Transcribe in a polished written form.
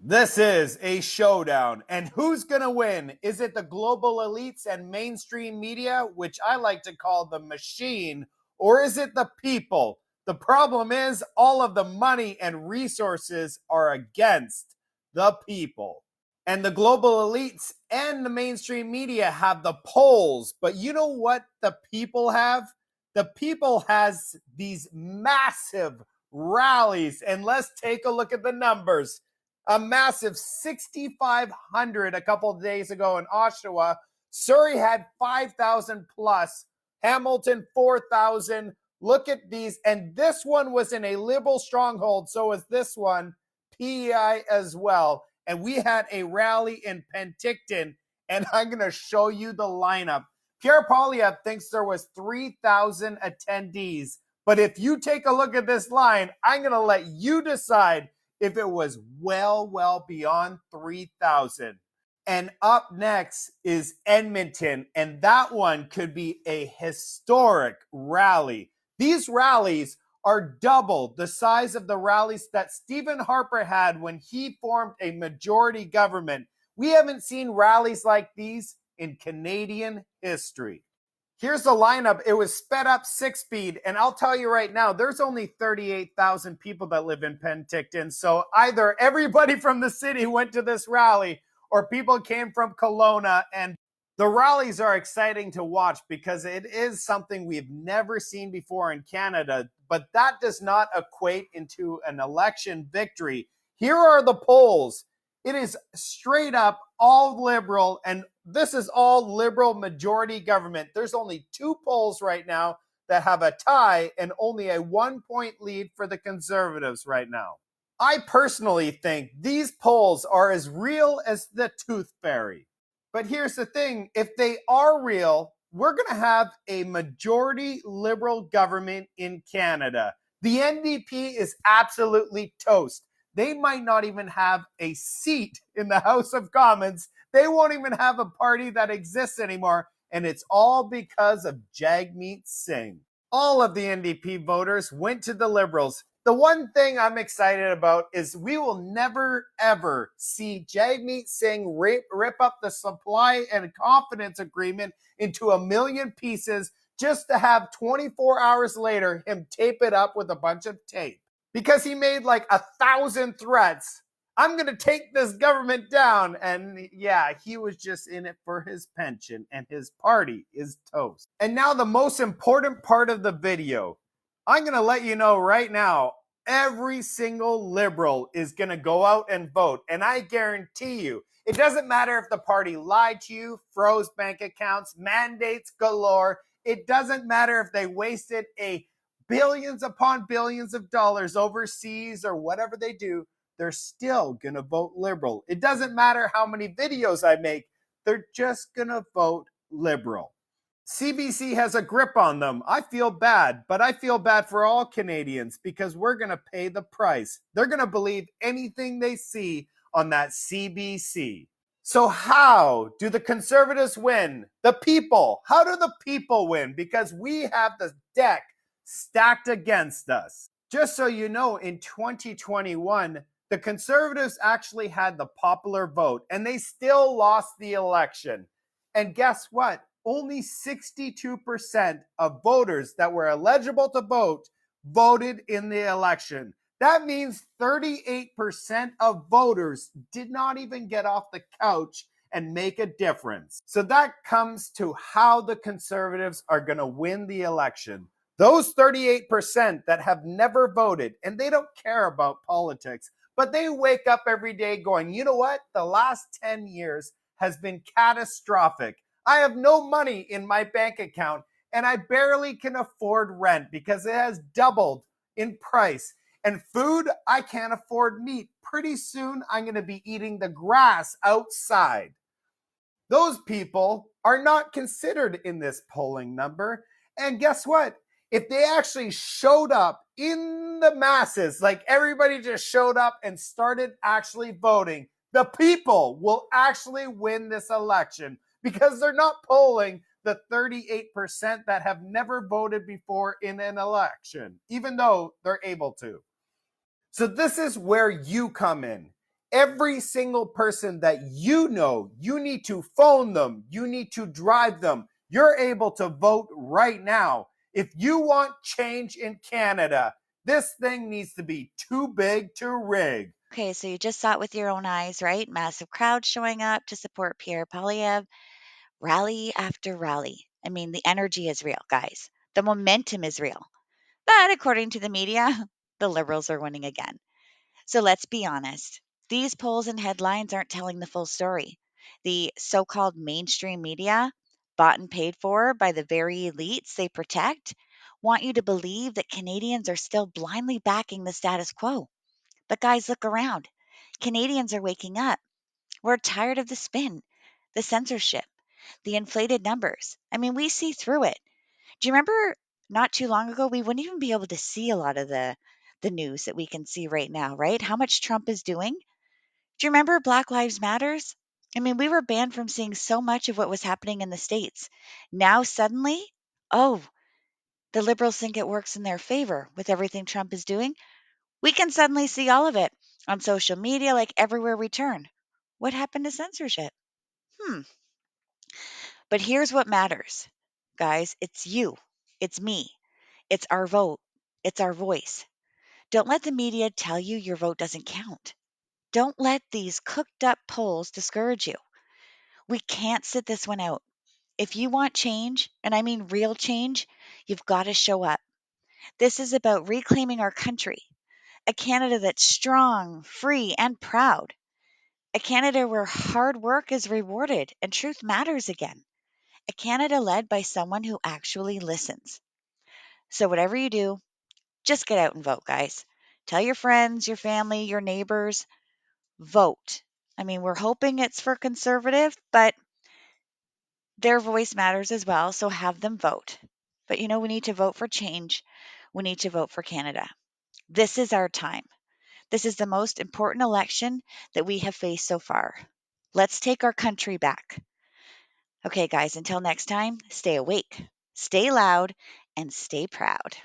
This is a showdown. And who's going to win? Is it the global elites and mainstream media, which I like to call the machine, or is it the people? The problem is all of the money and resources are against the people. And the global elites and the mainstream media have the polls. But you know what the people have? The people has these massive rallies. And let's take a look at the numbers. A massive 6,500 a couple of days ago in Oshawa. Surrey had 5,000 plus. Hamilton, 4,000. Look at these. And this one was in a liberal stronghold. So was this one, PEI as well. And we had a rally in Penticton. And I'm going to show you the lineup. Pierre Poilievre thinks there was 3,000 attendees. But if you take a look at this line, I'm going to let you decide if it was well beyond 3,000. And up next is Edmonton, and that one could be a historic rally. These rallies are double the size of the rallies that Stephen Harper had when he formed a majority government. We haven't seen rallies like these in Canadian history. Here's the lineup. It was sped up 6-speed, and I'll tell you right now, there's only 38,000 people that live in Penticton, so either everybody from the city went to this rally or people came from Kelowna, and the rallies are exciting to watch because it is something we've never seen before in Canada, but that does not equate into an election victory. Here are the polls. It is straight up all liberal, and this is all liberal majority government. There's only 2 polls right now that have a tie and only a 1-point lead for the Conservatives right now. I personally think these polls are as real as the tooth fairy. But here's the thing, if they are real, we're going to have a majority liberal government in Canada. The NDP is absolutely toast. They might not even have a seat in the House of Commons. They won't even have a party that exists anymore. And it's all because of Jagmeet Singh. All of the NDP voters went to the Liberals. The one thing I'm excited about is we will never, ever see Jagmeet Singh rip up the supply and confidence agreement into 1,000,000 pieces just to have 24 hours later him tape it up with a bunch of tape. Because he made like 1,000 threats. I'm going to take this government down. And yeah, he was just in it for his pension and his party is toast. And now the most important part of the video. I'm going to let you know right now, every single liberal is going to go out and vote. And I guarantee you, it doesn't matter if the party lied to you, froze bank accounts, mandates galore. It doesn't matter if they wasted billions upon billions of dollars overseas or whatever they do, they're still going to vote liberal. It doesn't matter how many videos I make, they're just going to vote liberal. CBC has a grip on them. I feel bad, but I feel bad for all Canadians because we're going to pay the price. They're going to believe anything they see on that CBC. So how do the Conservatives win? The people. How do the people win? Because we have the deck stacked against us. Just so you know, in 2021, the Conservatives actually had the popular vote and they still lost the election. And guess what? Only 62% of voters that were eligible to vote voted in the election. That means 38% of voters did not even get off the couch and make a difference. So that comes to how the Conservatives are going to win the election. Those 38% that have never voted, and they don't care about politics, but they wake up every day going, you know what? The last 10 years has been catastrophic. I have no money in my bank account, and I barely can afford rent because it has doubled in price. And food, I can't afford meat. Pretty soon, I'm going to be eating the grass outside. Those people are not considered in this polling number. And guess what? If they actually showed up in the masses, like everybody just showed up and started actually voting, the people will actually win this election because they're not polling the 38% that have never voted before in an election, even though they're able to. So this is where you come in. Every single person that you know, you need to phone them, you need to drive them. You're able to vote right now. If you want change in Canada, this thing needs to be too big to rig. Okay, so you just saw it with your own eyes, right? Massive crowd showing up to support Pierre Poilievre, rally after rally. I mean, the energy is real, guys. The momentum is real. But according to the media, the Liberals are winning again. So let's be honest. These polls and headlines aren't telling the full story. The so called mainstream media, bought and paid for by the very elites they protect, want you to believe that Canadians are still blindly backing the status quo. But guys, look around. Canadians are waking up. We're tired of the spin, the censorship, the inflated numbers. I mean, we see through it. Do you remember not too long ago we wouldn't even be able to see a lot of the news that we can see right now, right? How much Trump is doing? Do you remember Black Lives Matters? I mean, we were banned from seeing so much of what was happening in the states. Now suddenly, oh, the liberals think it works in their favor with everything Trump is doing. We can suddenly see all of it on social media, like everywhere we turn. What happened to censorship? Hmm. But here's what matters, guys. It's you. It's me. It's our vote. It's our voice. Don't let the media tell you your vote doesn't count. Don't let these cooked up polls discourage you. We can't sit this one out. If you want change, and I mean real change, you've got to show up. This is about reclaiming our country, a Canada that's strong, free, and proud, a Canada where hard work is rewarded and truth matters again, a Canada led by someone who actually listens. So, whatever you do, just get out and vote, guys. Tell your friends, your family, your neighbors, vote. I mean, we're hoping it's for conservative, but their voice matters as well, so have them vote. But we need to vote for change. We need to vote for Canada. This is our time. This is the most important election that we have faced so far. Let's take our country back. Okay, guys, until next time, stay awake, stay loud, and stay proud.